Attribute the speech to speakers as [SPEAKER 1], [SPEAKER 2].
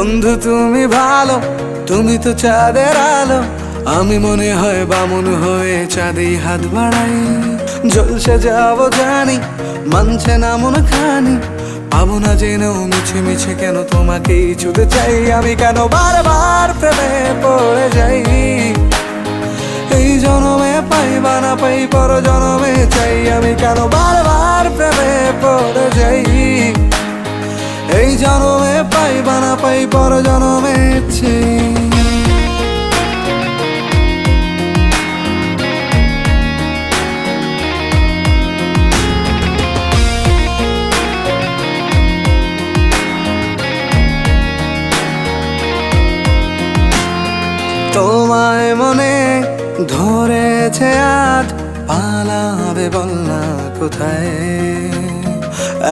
[SPEAKER 1] বন্ধু তুমি ভালো, তুমি তো চাঁদের আলো। আমি মনে হয় বামুন হয়ে চাঁদে হাত বাড়াই। জলসে যাবো জানি, মানছে না মন খানি। পাবো না জেনেও মিছে মিছে কেন তোমাকেই ছুতে চাই। আমি কেন বারবার প্রেমে পড়ে যাই। এই জনমে পাই বা না পাই, পর জনমে চাই। আমি কেন বারবার প্রেমে পড়ে যাই। এই জনমে পাই বা না পাই, পর জনমে চাই। তোমায় মনে ধরেছে আজ, পালাবে বল না কোথায়।